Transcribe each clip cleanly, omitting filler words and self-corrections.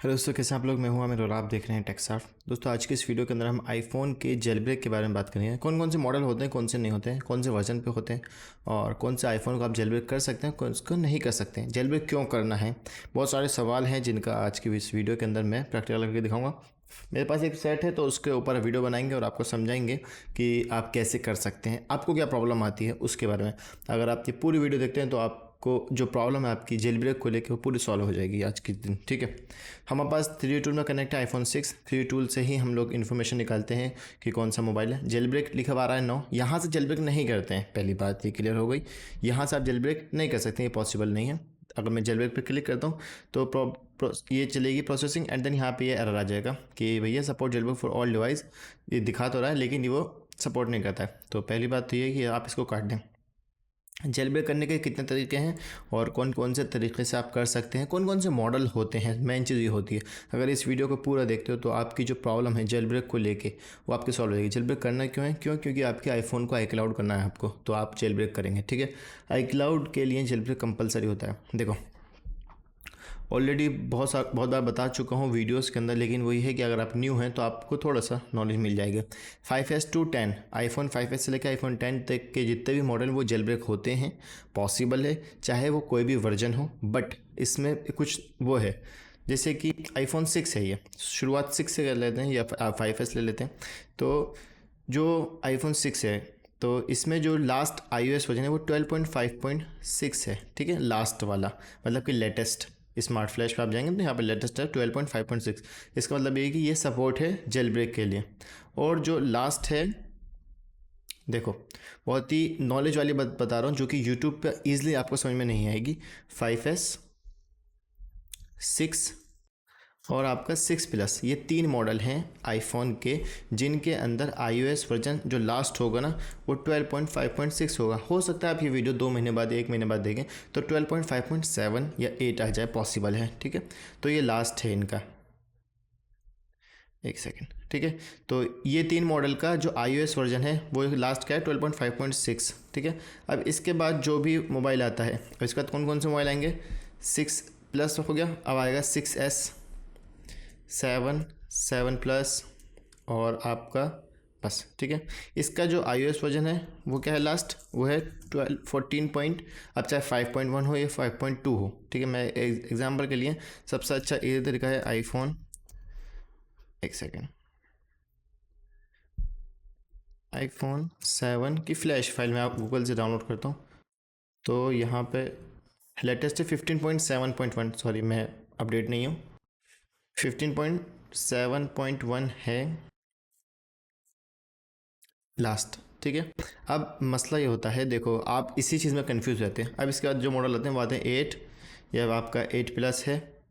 Hello दोस्तों, कैसे आप लोग। मैं हूं आमिर और आप देख रहे हैं टेक्साफ्ट। दोस्तों, आज के इस वीडियो के अंदर हम आईफोन के जेल ब्रेक के बारे में बात करेंगे। कौन कौन से मॉडल होते हैं, कौन से नहीं होते हैं, कौन से वर्जन पे होते हैं और कौन से आईफोन को आप जेल ब्रेक कर सकते हैं, कौन को नहीं कर सकते हैं, जेल ब्रेक क्यों करना है। बहुत सारे सवाल हैं जिनका आज की इस वीडियो के अंदर मैं प्रैक्टिकल करके दिखाऊंगा। मेरे पास एक सेट है तो उसके ऊपर वीडियो बनाएंगे और आपको समझाएंगे कि आप कैसे कर सकते हैं, आपको क्या प्रॉब्लम आती है उसके बारे में। अगर आप ये पूरी वीडियो देखते हैं तो आपको जो प्रॉब्लम है आपकी जेल ब्रेक को लेकर वो पूरी सॉल्व हो जाएगी आज के दिन। ठीक है, हमारे पास 3D टूल में कनेक्ट है आईफोन 6। 3D टूल से ही हम लोग इन्फॉर्मेशन निकालते हैं कि कौन सा मोबाइल है। जेल ब्रेक लिखा हुआ आ रहा है 9, यहाँ से जेल ब्रेक नहीं करते हैं। पहली बात ये क्लियर हो गई, यहाँ से आप जेल ब्रेक नहीं कर सकते, ये पॉसिबल नहीं है। अगर मैं जेल ब्रेक पर क्लिक करता हूँ तो ये चलेगी प्रोसेसिंग एंड देन यहाँ पे ये एरर आ जाएगा कि भैया support jailbreak for all device. ये दिखा तो रहा है लेकिन ये वो सपोर्ट नहीं करता है। तो पहली बात तो ये है कि आप इसको काट दें। जेल ब्रेक करने के कितने तरीके हैं और कौन कौन से तरीके से आप कर सकते हैं, कौन कौन से मॉडल होते हैं, मेन चीज़ ये होती है। अगर इस वीडियो को पूरा देखते हो तो आपकी जो प्रॉब्लम है जेल ब्रेक को लेके वो आपकी सॉल्व हो जाएगी। जेल ब्रेक करना क्यों है, क्योंकि आपके आईफोन को आई क्लाउड करना है आपको, तो आप जेल ब्रेक करेंगे। ठीक है, आई क्लाउड के लिए जेल ब्रेक कंपलसरी होता है। देखो, ऑलरेडी बहुत बार बता चुका हूँ वीडियोस के अंदर, लेकिन वही है कि अगर आप न्यू हैं तो आपको थोड़ा सा नॉलेज मिल जाएगा। 5S to 10, आईफोन 5S से लेकर आईफोन 10 तक के जितने भी मॉडल वो जेल ब्रेक होते हैं, पॉसिबल है, चाहे वो कोई भी वर्जन हो। बट इसमें कुछ वो है, जैसे कि आईफोन 6 है, ये शुरुआत 6 से कर लेते हैं या 5S ले लेते हैं। तो जो आईफोन 6 है तो इसमें जो लास्ट iOS वर्जन है वो 12.5.6 है। ठीक है, लास्ट वाला मतलब कि लेटेस्ट। स्मार्ट फ्लैश पे आप जाएंगे तो यहाँ पे लेटेस्ट है 12.5.6। इसका मतलब ये है कि ये सपोर्ट है जेल ब्रेक के लिए। और जो लास्ट है, देखो, बहुत ही नॉलेज वाली बात बता रहा हूँ जो कि यूट्यूब पे ईजिली आपको समझ में नहीं आएगी। 5S, 6 और आपका 6 प्लस, ये 3 मॉडल हैं आईफोन के जिनके अंदर iOS वर्जन जो लास्ट होगा ना वो 12.5.6 होगा। हो सकता है आप ये वीडियो 2 महीने बाद, 1 महीने बाद देखें तो 12.5.7 या 8 आ जाए, पॉसिबल है। ठीक है, तो ये लास्ट है इनका। एक सेकेंड, ठीक है, तो ये 3 मॉडल का जो iOS वर्जन है वो लास्ट का है 12.5.6। ठीक है, अब इसके बाद जो भी मोबाइल आता है, इसके बाद कौन कौन से मोबाइल आएंगे, 6 प्लस हो गया, अब आएगा 6S, 7 प्लस और आपका बस। ठीक है, इसका जो iOS वर्जन है वो क्या है लास्ट, वो है 14 पॉइंट, अब चाहे 5.1 हो या 5.2 हो। ठीक है, मैं एग्जांपल के लिए सबसे अच्छा ये तरीका है आईफोन, एक सेकेंड, आईफोन 7 की फ्लैश फाइल मैं आप गूगल से डाउनलोड करता हूँ तो यहाँ पे लेटेस्ट है 15.7.1, सॉरी मैं अपडेट नहीं हूँ, 15.7.1 है लास्ट। ठीक है, अब मसला ये होता है, देखो आप इसी चीज़ में कंफ्यूज रहते हैं। अब इसके बाद जो मॉडल आते हैं वो आते हैं 8, या आपका 8 प्लस है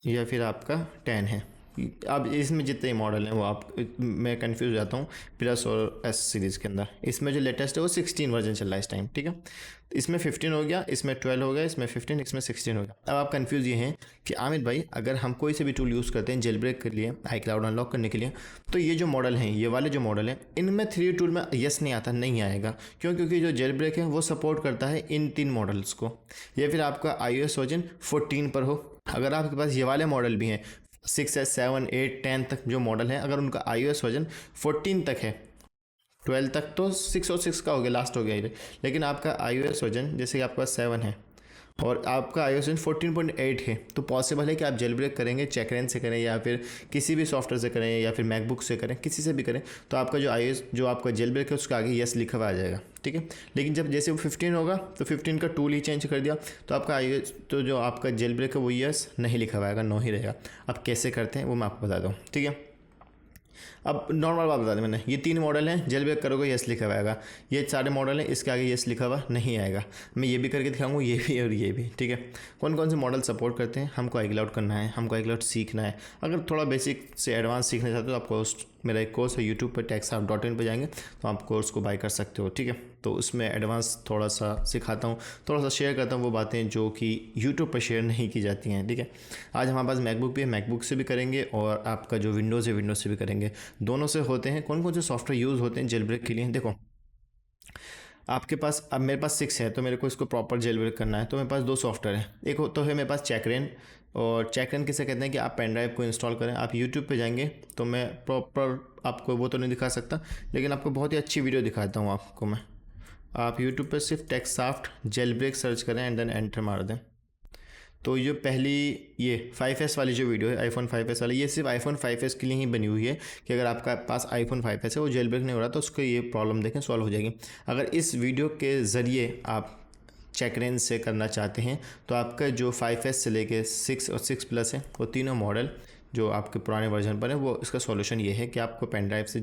या फिर आपका 10 है। अब इसमें जितने मॉडल हैं वो आप, मैं कंफ्यूज हो जाता हूँ प्लस और एस सीरीज़ के अंदर। इसमें जो लेटेस्ट है वो 16 वर्जन चल रहा है इस टाइम। ठीक है, इसमें 15 हो गया, इसमें 12 हो गया, इसमें 15, इसमें 16 हो गया। अब आप कंफ्यूज ये हैं कि आमिर भाई अगर हम कोई से भी टूल यूज़ करते हैं जेल ब्रेक के लिए, आई क्लाउड अनलॉक करने के लिए, तो ये जो मॉडल हैं, ये वाले जो मॉडल हैं, इनमें 3D टूल में यस नहीं आता, नहीं आएगा। क्यों? क्योंकि जो जेल ब्रेक है वो सपोर्ट करता है इन 3 मॉडल्स को। या फिर आपका iOS वर्जन 14 पर हो, अगर आपके पास ये वाले मॉडल भी हैं 6S, 7, 8, 10 तक जो मॉडल हैं, अगर उनका iOS वर्जन 14 तक है, 12 तक तो 6 और 6 का हो गया, लास्ट हो गया ये। लेकिन आपका iOS वर्जन जैसे कि आपका 7 है और आपका iOS वर्जन 14.8 है, तो पॉसिबल है कि आप जेल ब्रेक करेंगे, चेकरेन से करें या फिर किसी भी सॉफ्टवेयर से करें या फिर मैकबुक से करें, किसी से भी करें, तो आपका जो iOS जो आपका जेल ब्रेक है उसके आगे यस लिखा हुआ आ जाएगा। ठीक है, लेकिन जब जैसे वो 15 होगा तो 15 का टूल ही चेंज कर दिया तो आपका iOS तो जो आपका जेल ब्रेक है वो यस नहीं लिखा हुआ आएगा, नो ही रहेगा। अब कैसे करते हैं वो मैं आपको बताता हूँ। ठीक है, अब नॉर्मल बात बता दी मैंने, ये 3 मॉडल हैं, जेल ब्रेक करोगे यस लिखा हुआ आएगा। ये सारे मॉडल हैं, इसके आगे यस लिखा हुआ नहीं आएगा। मैं ये भी करके दिखाऊंगा, ये भी और ये भी। ठीक है, कौन कौन से मॉडल सपोर्ट करते हैं, हमको आई क्लाउड करना है, हमको आई क्लाउड सीखना है। अगर थोड़ा बेसिक से एडवांस सीखना चाहते हो तो आपको मेरा एक कोर्स है यूट्यूब पर, techsap.in पर जाएंगे तो आप कोर्स को बाय कर सकते हो। ठीक है, तो उसमें एडवांस थोड़ा सा सिखाता हूँ, थोड़ा सा शेयर करता हूँ वो बातें जो कि यूट्यूब पर शेयर नहीं की जाती हैं। ठीक है, आज हमारे पास मैकबुक भी है, मैकबुक से भी करेंगे और आपका जो विंडोज़ है विंडोज़ से भी करेंगे, दोनों से होते हैं। कौन कौन से सॉफ्टवेयर यूज़ होते हैं जेल ब्रेक के लिए, देखो आपके पास, अब मेरे पास 6 है तो मेरे को इसको प्रॉपर जेल ब्रेक करना है, तो मेरे पास 2 सॉफ्टवेयर है। एक तो है मेरे पास चेकरेन, और चेकरेन किसे कहते हैं कि आप पेन ड्राइव को इंस्टॉल करें। आप यूट्यूब पे जाएंगे तो मैं प्रॉपर आपको वो तो नहीं दिखा सकता, लेकिन आपको बहुत ही अच्छी वीडियो दिखाता हूँ आपको मैं। आप यूट्यूब पे सिर्फ टेक्सॉफ्ट जेल ब्रेक सर्च करें एंड देन एंटर मार दें, तो ये पहली, ये 5S वाली जो वीडियो है आईफोन 5S वाली, ये सिर्फ आईफोन 5S के लिए ही बनी हुई है कि अगर आपका पास आईफोन 5S है वो जेल ब्रेक नहीं हो रहा तो उसको ये प्रॉब्लम देखें, सॉल्व हो जाएगी। अगर इस वीडियो के ज़रिए आप चेकरेन से करना चाहते हैं तो आपका जो 5S से लेके 6 और 6 प्लस है, वो तीनों मॉडल जो आपके पुराने वर्जन पर है, वो इसका सॉल्यूशन ये है कि आपको पेन ड्राइव से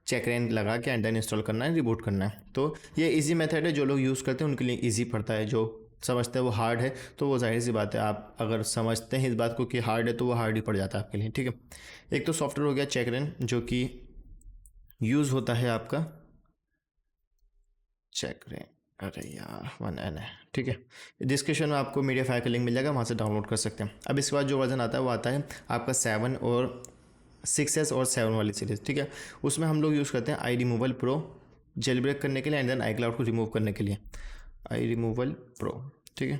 चेकरेन लगा के एंड देन इंस्टॉल करना है, रिबूट करना है। तो ये इजी मेथड है, जो लोग यूज़ करते हैं उनके लिए इजी पड़ता है। जो समझते हैं वो हार्ड है, तो वो जाहिर सी बात है, आप अगर समझते हैं इस बात को कि हार्ड है तो वो हार्ड ही पड़ जाता है आपके लिए, ठीक है। एक तो सॉफ्टवेयर हो गया चेकरेन, जो कि यूज़ होता है आपका चेकरेन, अरे यार 1N है, ठीक है। डिस्क्रिप्शन में आपको मीडिया फायर का लिंक मिल जाएगा, वहाँ से डाउनलोड कर सकते हैं। अब इसके बाद जो वर्जन आता है वो आता है आपका 7 और 6S और 7 वाली सीरीज़, ठीक है। उसमें हम लोग यूज़ करते हैं आई रिमूवल प्रो जेल ब्रेक करने के लिए एंड देन आई क्लाउड को रिमूव करने के लिए, आई रिमूवल प्रो, ठीक है।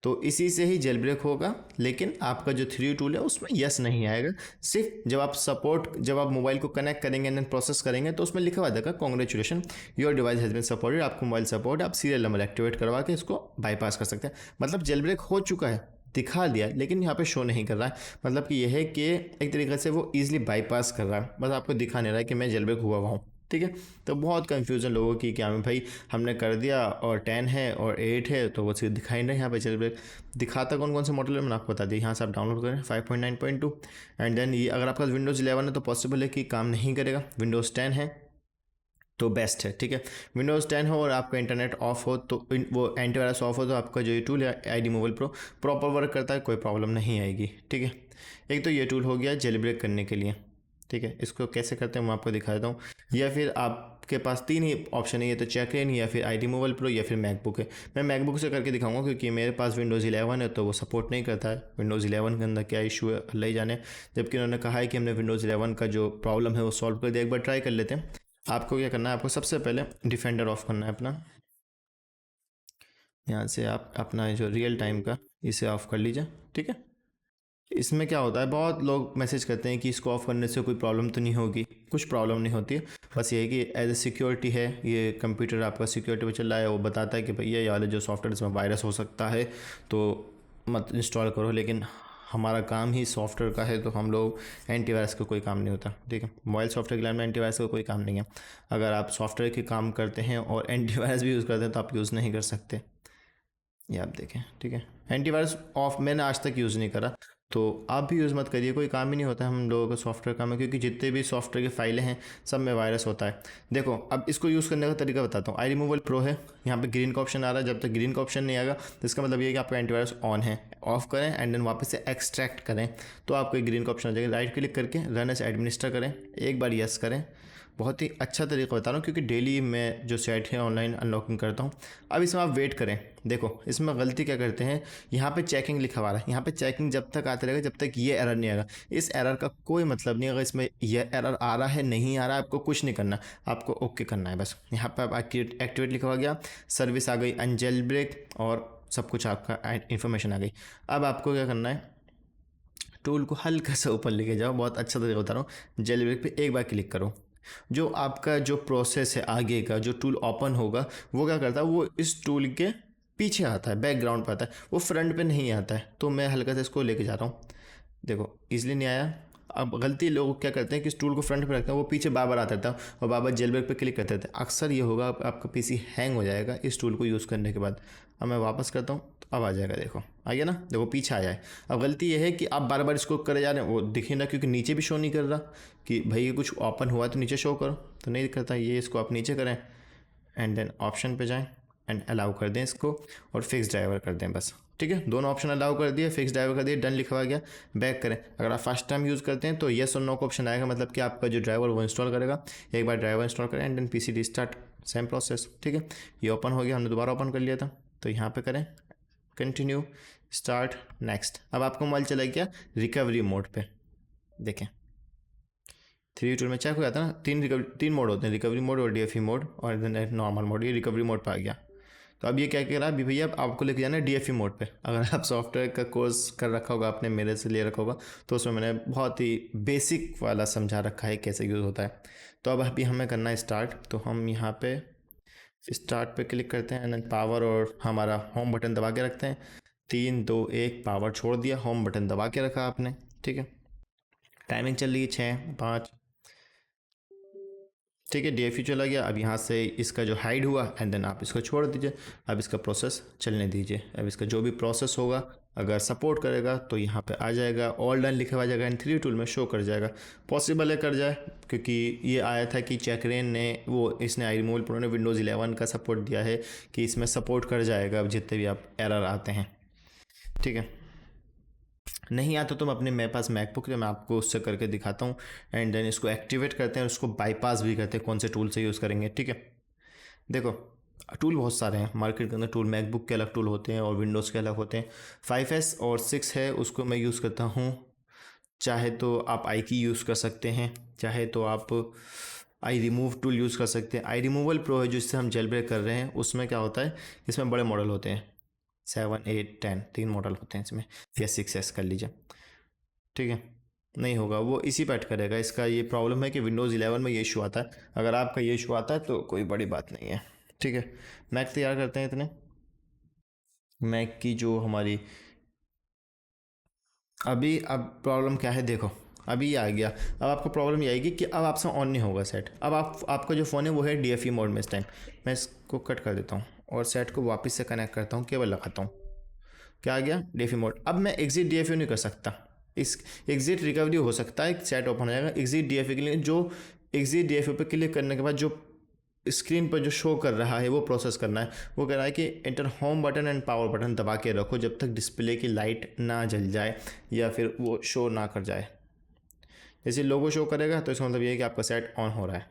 तो इसी से ही जेल ब्रेक होगा, लेकिन आपका जो 3 टूल है उसमें यस नहीं आएगा। सिर्फ जब आप मोबाइल को कनेक्ट करेंगे एंड प्रोसेस करेंगे तो उसमें लिखा हुआ जाएगा congratulation your device has been supported, आपको मोबाइल सपोर्ट, आप सीरियल नंबर एक्टिवेट करवा के इसको बाईपास कर सकते हैं। मतलब जेल ब्रेक हो चुका है, दिखा दिया, लेकिन यहाँ पे शो नहीं कर रहा है। मतलब कि यह है कि एक तरीके से वो ईजिली बाईपास कर रहा है, बस आपको दिखा नहीं रहा है कि मैं जेल ब्रेक हुआ हूँ, ठीक है। तो बहुत कंफ्यूजन लोगों की, क्या मैं भाई हमने कर दिया और 10 है और 8 है तो वो सिर्फ दिखाई नहीं रहा। यहाँ पे जेल ब्रेक दिखाता कौन कौन से मॉडल है मैंने आपको बता दिया। यहाँ से आप डाउनलोड करें 5.9.2 एंड देन ये अगर आपका विंडोज़ 11 है तो पॉसिबल है कि काम नहीं करेगा। विंडोज़ 10 है तो बेस्ट है, ठीक है। विंडोज़ 10 हो और आपका इंटरनेट ऑफ हो तो वो एंटीवायरस ऑफ हो तो आपका जो ये टूल है आई रिमूवल प्रो प्रॉपर वर्क करता है, कोई प्रॉब्लम नहीं आएगी, ठीक है। एक तो ये टूल हो गया जेल ब्रेक करने के लिए, ठीक है। इसको कैसे करते हैं मैं आपको दिखा देता हूँ। या फिर आपके पास 3 ही ऑप्शन है, ये तो चेकरेन या फिर आई रिमूवल प्रो या फिर मैकबुक है। मैं मैकबुक से करके दिखाऊंगा क्योंकि मेरे पास विंडोज़ 11 है तो वो सपोर्ट नहीं करता है। विंडोज़ 11 के अंदर क्या इशू है अल्लाह ही जाने, जबकि उन्होंने कहा है कि हमने विंडोज़ 11 का जो प्रॉब्लम है वो सॉल्व कर दिया। एक बार ट्राई कर लेते हैं। आपको क्या करना है, आपको सबसे पहले डिफेंडर ऑफ करना है अपना। यहाँ से आप अपना जो रियल टाइम का इसे ऑफ कर लीजिए, ठीक है। इसमें क्या होता है, बहुत लोग मैसेज करते हैं कि इसको ऑफ करने से कोई प्रॉब्लम तो नहीं होगी। कुछ प्रॉब्लम नहीं होती है, बस ये है कि एज ए सिक्योरिटी है, ये कंप्यूटर आपका सिक्योरिटी पे चल रहा है, वो बताता है कि भैया ये वाले जो सॉफ्टवेयर इसमें वायरस हो सकता है तो मत इंस्टॉल करो। लेकिन हमारा काम ही सॉफ्टवेयर का है तो हम लोग एंटीवायरस का कोई काम नहीं होता, ठीक है। मोबाइल सॉफ्टवेयर के लाइन में एंटीवायरस का कोई काम नहीं है। अगर आप सॉफ्टवेयर के काम करते हैं और एंटीवायरस भी यूज़ करते हैं तो आप यूज़ नहीं कर सकते, ये आप देखें, ठीक है। एंटीवायरस ऑफ मैंने आज तक यूज़ नहीं करा, तो आप भी यूज़ मत करिए, कोई काम ही नहीं होता है हम लोगों का सॉफ्टवेयर काम है, क्योंकि जितने भी सॉफ्टवेयर की फाइलें हैं सब में वायरस होता है। देखो अब इसको यूज़ करने का तरीका बताता हूँ। आई रिमूवल प्रो है, यहाँ पे ग्रीन का ऑप्शन आ रहा है, जब तक ग्रीन का ऑप्शन नहीं आएगा तो इसका मतलब ये है कि आपका एंटीवायरस ऑन है। ऑफ करें एंड देन वापस से एक्सट्रैक्ट करें तो आपको एक ग्रीन का ऑप्शन आ जाएगा। राइट क्लिक करके रन एज एडमिनिस्टर करें, एक बार यस करें। बहुत ही अच्छा तरीका बता रहा हूँ क्योंकि डेली मैं जो सेट है ऑनलाइन अनलॉकिंग करता हूँ। अब इसमें आप वेट करें। देखो इसमें गलती क्या करते हैं, यहाँ पे चेकिंग लिखा हुआ है, यहाँ पे चेकिंग जब तक आते रहेगा जब तक ये एरर नहीं आएगा। इस एरर का कोई मतलब नहीं, अगर इसमें ये एरर आ रहा है नहीं आ रहा है आपको कुछ नहीं करना, आपको ओके करना है बस। यहाँ पर आप एक्टिवेट लिखा हुआ गया, सर्विस आ गई, अनजेल ब्रेक और सब कुछ आपका इन्फॉर्मेशन आ गई। अब आपको क्या करना है, टूल को हल्का सा ऊपर लेके जाओ, बहुत अच्छा तरीका बता रहा हूँ। जेल ब्रेक पे एक बार क्लिक करो, जो आपका जो प्रोसेस है आगे का जो टूल ओपन होगा वो क्या करता है, वो इस टूल के पीछे आता है, बैकग्राउंड पर आता है, वो फ्रंट पे नहीं आता है। तो मैं हल्का सा इसको लेके जा रहा हूँ, देखो ईजिली नहीं आया। अब गलती लोग क्या करते हैं कि इस टूल को फ्रंट पे रखते हैं, वो पीछे बार बार आता रहता है और बार बार जेल ब्रेक पे क्लिक करते रहते हैं। अक्सर ये होगा आपका पीसी हैंग हो जाएगा इस टूल को यूज़ करने के बाद। अब मैं वापस करता हूँ तो अब आ जाएगा, देखो आ गया ना, देखो पीछे आया है। अब गलती ये है कि आप बार बार इसको करे जा रहे हैं, वो दिखे ना, क्योंकि नीचे भी शो नहीं कर रहा कि भाई ये कुछ ओपन हुआ तो नीचे शो करो, तो नहीं करता। ये इसको आप नीचे करें एंड देन ऑप्शन पे जाएं एंड अलाउ कर दें इसको और फिक्स ड्राइवर कर दें बस, ठीक है। दोनों ऑप्शन अलाउ कर दिए, फिक्स ड्राइवर कर दिए, डन लिखा हुआ गया। बैक करें। अगर आप फर्स्ट टाइम यूज़ करते हैं तो येस और नो का ऑप्शन आएगा, मतलब कि आपका जो ड्राइवर वो इंस्टॉल करेगा। एक बार ड्राइवर इंस्टॉल करें and then PC restart, same process, ठीक है। ये ओपन हो गया, हमने दोबारा ओपन कर लिया था, तो यहाँ पे करें कंटिन्यू, स्टार्ट, नेक्स्ट। अब आपका मोबाइल चला गया रिकवरी मोड पे, देखें 3D टूल में चेक हो जाता है ना, तीन मोड होते हैं, रिकवरी मोड और DFE मोड और देन नॉर्मल मोड। ये रिकवरी मोड पे आ गया। तो अब ये क्या कह रहा है अभी भैया, आपको लेके जाना है DFE मोड पे। अगर आप सॉफ्टवेयर का कोर्स कर रखा होगा आपने, मेरे से ले रखा होगा, तो उसमें मैंने बहुत ही बेसिक वाला समझा रखा है कैसे यूज़ होता है। तो अब अभी हमें करना है स्टार्ट। तो हम यहाँ पे स्टार्ट पे क्लिक करते हैं एंड पावर और हमारा होम बटन दबा के रखते हैं। 3 2 1 पावर छोड़ दिया, होम बटन दबा के रखा आपने, ठीक है। टाइमिंग चल रही है 6 5, ठीक है। DFE चला गया। अब यहाँ से इसका जो हाइड हुआ एंड देन आप इसको छोड़ दीजिए। अब इसका प्रोसेस चलने दीजिए। अब इसका जो भी प्रोसेस होगा, अगर सपोर्ट करेगा तो यहाँ पे आ जाएगा, ऑल डन लिखा हुआ जाएगा एंड 3D टूल में शो कर जाएगा। पॉसिबल है कर जाए, क्योंकि ये आया था कि चेकरेन ने इसने iRemoval Pro ने विंडोज़ 11 का सपोर्ट दिया है कि इसमें सपोर्ट कर जाएगा अब जितने भी आप एरर आते हैं, ठीक है। नहीं आता तो मैं अपने मेरे पास मैकबुक है, मैं आपको उससे करके दिखाता हूँ एंड देन इसको एक्टिवेट करते हैं और उसको बाईपास भी करते हैं कौन से टूल से यूज़ करेंगे, ठीक है। देखो टूल बहुत सारे हैं मार्केट के अंदर, टूल मैकबुक के अलग टूल होते हैं और विंडोज़ के अलग होते हैं। 5S और 6 है, उसको मैं यूज़ करता हूँ। चाहे तो आप आई की यूज़ कर सकते हैं, चाहे तो आप iRemove टूल यूज़ कर सकते हैं। iRemoval Pro है जो इससे हम जेल ब्रेक कर रहे हैं, उसमें क्या होता है, इसमें बड़े मॉडल होते हैं, 7 8 10 तीन मॉडल होते हैं इसमें, या 6S कर लीजिए, ठीक है। नहीं होगा वो इसी पे अटका रहेगा। इसका ये प्रॉब्लम है कि विंडोज़ 11 में ये इशू आता है। अगर आपका ये इशू आता है तो कोई बड़ी बात नहीं है, ठीक है। मैक तैयार करते हैं इतने। मैक की जो हमारी अभी अब प्रॉब्लम क्या है, देखो अभी ये आ गया। अब आपको प्रॉब्लम ये आएगी कि अब आपसे ऑन नहीं होगा सेट। अब आपका जो फ़ोन है वो है DFE मोड में इस टाइम। मैं इसको कट कर देता हूँ और सेट को वापस से कनेक्ट करता हूँ, केबल लगाता हूँ। क्या आ गया, DFE मोड। अब मैं एग्जिट DFE नहीं कर सकता, इस एग्जिट रिकवरी हो सकता है, सेट ओपन हो जाएगा। एग्जिट DFE के लिए जो एग्जिट DFE पे क्लिक करने के बाद जो स्क्रीन पर जो शो कर रहा है वो प्रोसेस करना है। वो कह रहा है कि enter home button and power button दबा के रखो जब तक डिस्प्ले की लाइट ना जल जाए या फिर वो शो ना कर जाए। जैसे लोगो शो करेगा तो इसका मतलब ये है कि आपका सेट ऑन हो रहा है,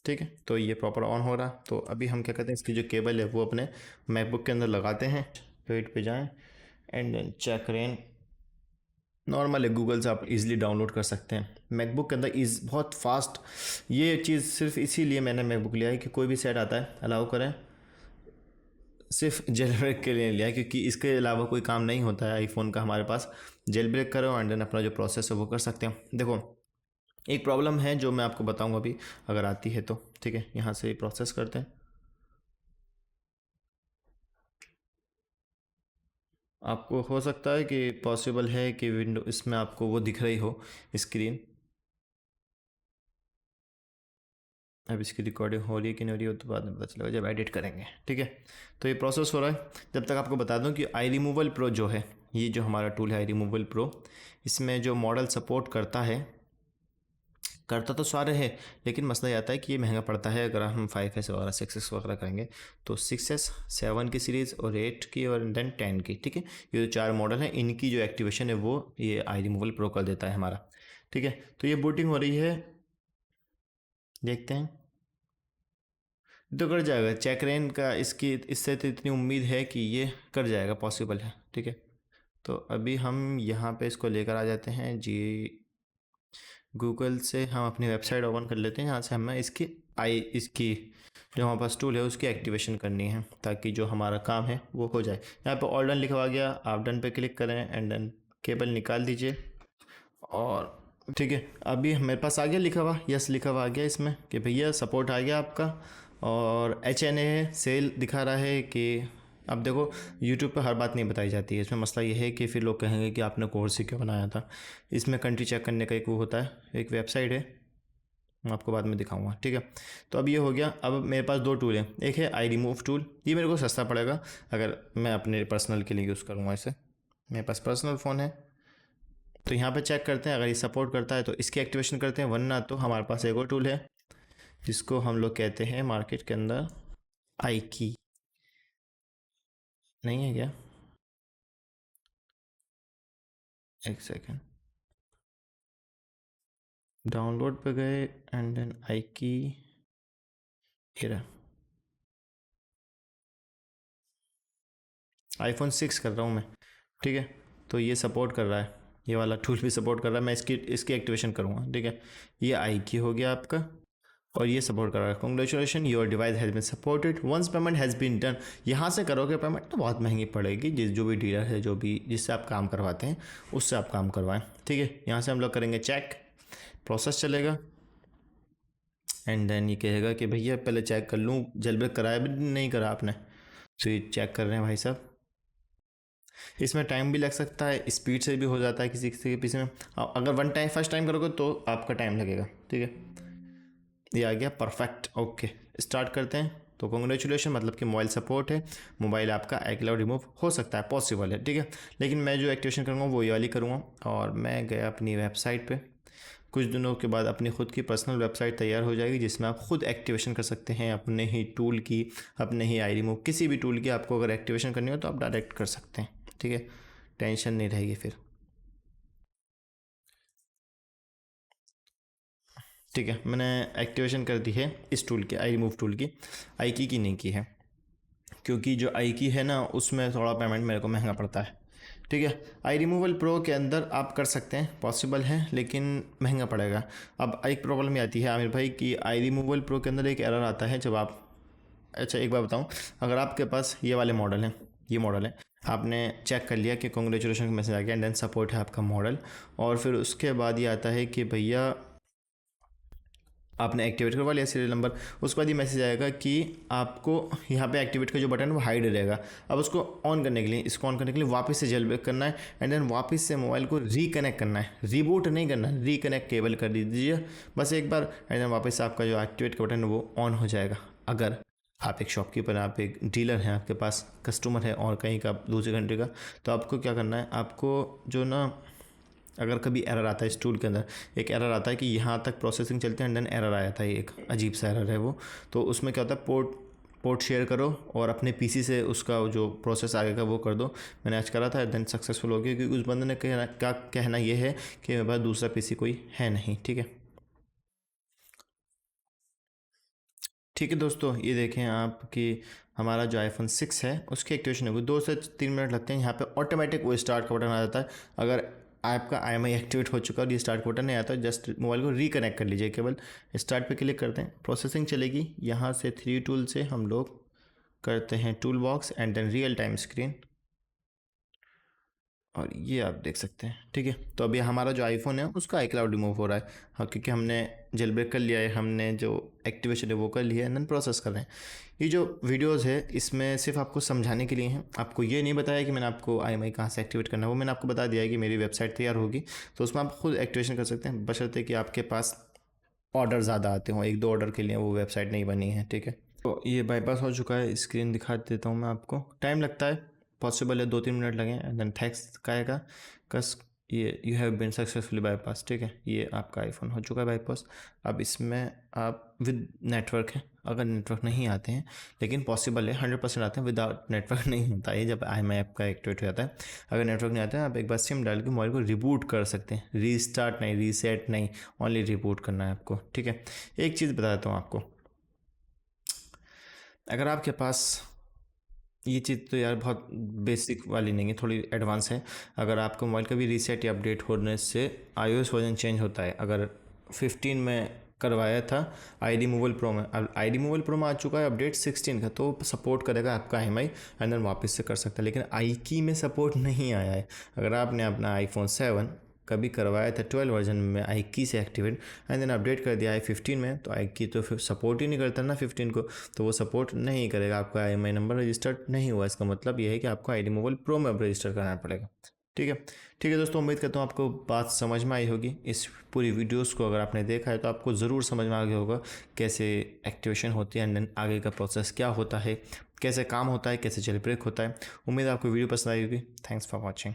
ठीक है। तो ये प्रॉपर ऑन हो रहा। तो अभी हम क्या करते हैं, इसकी जो केबल है वो अपने मैकबुक के अंदर लगाते हैं। पेज पे जाएं and then check rain, normal है, गूगल से आप इजीली डाउनलोड कर सकते हैं। मैकबुक के अंदर इज़ बहुत फास्ट। ये चीज़ सिर्फ इसीलिए मैंने मैकबुक लिया है कि कोई भी सेट आता है अलाउ करें, सिर्फ जेल ब्रेक के लिए लिया है, क्योंकि इसके अलावा कोई काम नहीं होता है आईफोन का हमारे पास। जेल ब्रेक करो एंड देन अपना जो प्रोसेस है वो कर सकते हैं। देखो एक प्रॉब्लम है जो मैं आपको बताऊंगा अभी, अगर आती है तो, ठीक है। यहाँ से प्रोसेस करते हैं। आपको हो सकता है कि पॉसिबल है कि विंडो इसमें आपको वो दिख रही हो स्क्रीन। अब इसकी रिकॉर्डिंग हो रही है कि नहीं हो रही हो तो बाद में पता चलेगा जब एडिट करेंगे, ठीक है। तो ये प्रोसेस हो रहा है। जब तक आपको बता दूं कि iRemoval Pro जो है, ये जो हमारा टूल है iRemoval Pro, इसमें जो मॉडल सपोर्ट करता है, करता तो सारे हैं, लेकिन मसला ये आता है कि ये महंगा पड़ता है। अगर हम 5S वगैरह 6S वगैरह करेंगे तो 6S 7 की सीरीज़ और 8 की और देन 10 की, ठीक है। ये जो 4 मॉडल हैं इनकी जो एक्टिवेशन है वो ये iRemoval Pro कर देता है हमारा, ठीक है। तो ये बूटिंग हो रही है, देखते हैं। तो कर जाएगा चेकरेन का, इसकी इससे तो इतनी उम्मीद है कि ये कर जाएगा, पॉसिबल है, ठीक है। तो अभी हम यहाँ पे इसको लेकर आ जाते हैं जी। गूगल से हम अपनी वेबसाइट ओपन कर लेते हैं, यहाँ से हमें इसकी जो हमारे पास टूल है उसकी एक्टिवेशन करनी है ताकि जो हमारा काम है वो हो जाए। यहाँ पे ऑल डन लिखा हुआ गया, आप डन पे क्लिक करें एंड देन केबल निकाल दीजिए और ठीक है। अभी मेरे पास आ गया लिखा हुआ, यस लिखा हुआ आ गया इसमें कि भैया सपोर्ट आ गया आपका। और HNA सेल दिखा रहा है कि अब देखो यूट्यूब पे हर बात नहीं बताई जाती है। इसमें मसला ये है कि फिर लोग कहेंगे कि आपने कोर्स ही क्यों बनाया था। इसमें कंट्री चेक करने का एक वो होता है, एक वेबसाइट है, मैं आपको बाद में दिखाऊंगा, ठीक है। तो अब ये हो गया। अब मेरे पास दो टूल हैं, एक है iRemove टूल, ये मेरे को सस्ता पड़ेगा अगर मैं अपने पर्सनल के लिए यूज़ करूँगा इसे। मेरे पास पर्सनल फ़ोन है तो यहाँ पे चेक करते हैं, अगर ये सपोर्ट करता है तो इसकी एक्टिवेशन करते हैं, वरना तो हमारे पास एक और टूल है जिसको हम लोग कहते हैं मार्केट के अंदर आई की। नहीं है क्या, एक सेकेंड, डाउनलोड पे गए एंड देन आई की, ये रहा। iPhone 6 कर रहा हूँ मैं, ठीक है। तो ये सपोर्ट कर रहा है, ये वाला टूल भी सपोर्ट कर रहा है। मैं इसकी एक्टिवेशन करूँगा, ठीक है। ये आई की हो गया आपका, और ये सपोर्ट कर रहा है। Congratulation, your device has been supported once payment has been done. यहाँ से करोगे पेमेंट तो बहुत महंगी पड़ेगी, जो भी डीलर है, जो भी जिससे आप काम करवाते हैं उससे आप काम करवाएं, ठीक है। यहाँ से हम लोग करेंगे चेक, प्रोसेस चलेगा, एंड देन ये कहेगा कि भैया पहले चेक कर लूँ जेलब्रेक कराया भी नहीं करा आपने, तो ये चेक कर रहे हैं भाई साहब। इसमें टाइम भी लग सकता है, स्पीड से भी हो जाता है किसी किसी के पीछे में। अगर फर्स्ट टाइम करोगे तो आपका टाइम लगेगा, ठीक है। ये आ गया परफेक्ट, ओके। स्टार्ट करते हैं। तो कॉन्ग्रेचुलेशन, मतलब कि मोबाइल सपोर्ट है, मोबाइल आपका iCloud रिमूव हो सकता है, पॉसिबल है, ठीक है। लेकिन मैं जो एक्टिवेशन करूँगा वो ये वाली करूँगा। और मैं गया अपनी वेबसाइट पे, कुछ दिनों के बाद अपनी खुद की पर्सनल वेबसाइट तैयार हो जाएगी जिसमें आप खुद एक्टिवेशन कर सकते हैं अपने ही टूल की, अपने ही आई रिमूव, किसी भी टूल की आपको अगर एक्टिवेशन करनी हो तो आप डायरेक्ट कर सकते हैं, ठीक है। टेंशन नहीं रहेगी फिर, ठीक है। मैंने एक्टिवेशन कर दी है इस टूल की, आई रिमूव टूल की, आई की नहीं की है, क्योंकि जो आई की है ना उसमें थोड़ा पेमेंट मेरे को महंगा पड़ता है, ठीक है। आई रिमूवल प्रो के अंदर आप कर सकते हैं, पॉसिबल है, लेकिन महंगा पड़ेगा। अब एक प्रॉब्लम ये आती है आमिर भाई कि आई रिमूवल प्रो के अंदर एक एरर आता है जब आप, अच्छा एक बार बताऊं, अगर आपके पास ये वाले मॉडल हैं, ये मॉडल है, आपने चेक कर लिया कि कॉन्ग्रेचुलेशन का मैसेज आ गया, एंड देन सपोर्ट है आपका मॉडल, और फिर उसके बाद ये आता है कि भैया आपने एक्टिवेट करवा लिया सीरियल नंबर, उसके बाद ये मैसेज आएगा कि आपको यहाँ पे एक्टिवेट का जो बटन है वो हाइड रहेगा। अब उसको ऑन करने के लिए, इसको ऑन करने के लिए वापस से जेलब्रेक करना है, एंड देन वापस से मोबाइल को रिकनेक्ट करना है, रीबूट नहीं करना है, रिकनेक्ट केबल कर दीजिए बस एक बार, एंड देन वापस से आपका जो एक्टिवेट का बटन है वो ऑन हो जाएगा। अगर आप एक शॉपकीपर, आप एक डीलर हैं, आपके पास कस्टमर है और कहीं का दूसरे कंट्री का, तो आपको क्या करना है, आपको जो ना, अगर कभी एरर आता है इस टूल के अंदर, एक एरर आता है कि यहाँ तक प्रोसेसिंग चलते हैं, एंड देन एरर आया था, एक अजीब सा एरर है वो। तो उसमें क्या होता है, पोर्ट शेयर करो और अपने पीसी से उसका जो प्रोसेस आगे का वो कर दो। मैंने आज करा था, देन सक्सेसफुल हो गया, क्योंकि उस बंदे ने कहना ये है कि मेरे पास दूसरा पीसी कोई है नहीं, ठीक है। ठीक है दोस्तों, ये देखें आप कि हमारा जो iPhone 6 है उसकी एक्टिवेशन होगी, 2 से 3 मिनट लगते हैं। यहाँ पे ऑटोमेटिक वो स्टार्ट का बटन आ जाता है। अगर आपका IMI एक्टिवेट हो चुका और ये स्टार्ट का बटन नहीं आता, जस्ट मोबाइल को रिकनेक्ट कर लीजिए, केवल स्टार्ट पे क्लिक करते हैं, प्रोसेसिंग चलेगी। यहाँ से 3 टूल से हम लोग करते हैं tool box, and then real time screen, और ये आप देख सकते हैं, ठीक है। तो अभी हमारा जो आईफोन है उसका iCloud रिमूव हो रहा है, हाँ, क्योंकि हमने जेल ब्रेक कर लिया है, हमने जो एक्टिवेशन है वो कर लिया है, नन प्रोसेस कर रहे हैं। ये जो वीडियोस है इसमें सिर्फ आपको समझाने के लिए हैं, आपको ये नहीं बताया कि मैंने आपको IMI कहाँ से एक्टिवेट करना है, वो मैंने आपको बता दिया है कि मेरी वेबसाइट तैयार होगी तो उसमें आप खुद एक्टिवेशन कर सकते हैं, बशर्ते कि आपके पास ऑर्डर ज़्यादा आते हों, 1-2 ऑर्डर के लिए वो वेबसाइट नहीं बनी है, ठीक है। तो ये बाईपास हो चुका है, स्क्रीन दिखा देता हूँ मैं आपको, टाइम लगता है, पॉसिबल है 2-3 मिनट लगे, एंड देन थैंक्स कहेगा कस, ये you have been successfully bypass, ठीक है। ये आपका आईफोन हो चुका है बाईपास। अब इसमें आप विद नेटवर्क है, अगर नेटवर्क नहीं आते हैं, लेकिन पॉसिबल है 100% आते हैं, विदाउट नेटवर्क नहीं होता है जब IMI ऐप का एक्टिवेट हो जाता है। अगर नेटवर्क नहीं आता है, आप एक बार सिम डाल के मोबाइल को रिबूट कर सकते हैं, रीस्टार्ट नहीं, रीसेट नहीं, ओनली रिबूट करना है आपको, ठीक है। एक चीज़ बता देता हूँ आपको, अगर आपके पास, ये चीज़ तो यार बहुत बेसिक वाली नहीं है, थोड़ी एडवांस है। अगर आपका मोबाइल का भी रीसेट या अपडेट होने से iOS वर्जन चेंज होता है, अगर 15 में करवाया था आई रिमूवल प्रो में, अब आई रिमूवल प्रो में आ चुका है अपडेट 16 का, तो सपोर्ट करेगा आपका IMI, एंड देन वापस से कर सकता है। लेकिन आई की में सपोर्ट नहीं आया है। अगर आपने अपना iPhone 7 कभी करवाया था 12 वर्जन में आई की से एक्टिवेट, एंड देन अपडेट कर दिया i15 में, तो आई की तो फिर सपोर्ट ही नहीं करता ना 15 को, तो वो सपोर्ट नहीं करेगा, आपका IMI नंबर रजिस्टर्ड नहीं हुआ। इसका मतलब ये है कि आपको आई रिमूवल प्रो में अब रजिस्टर करना पड़ेगा, ठीक है। ठीक है दोस्तों, उम्मीद करता हूँ आपको बात समझ में आई होगी। इस पूरी वीडियोस को अगर आपने देखा है तो आपको ज़रूर समझ में आ गया होगा कैसे एक्टिवेशन होती है, एंड देन आगे का प्रोसेस क्या होता है, कैसे काम होता है, कैसे जेल ब्रेक होता है। उम्मीद है आपको वीडियो पसंद आई होगी। Thanks for watching.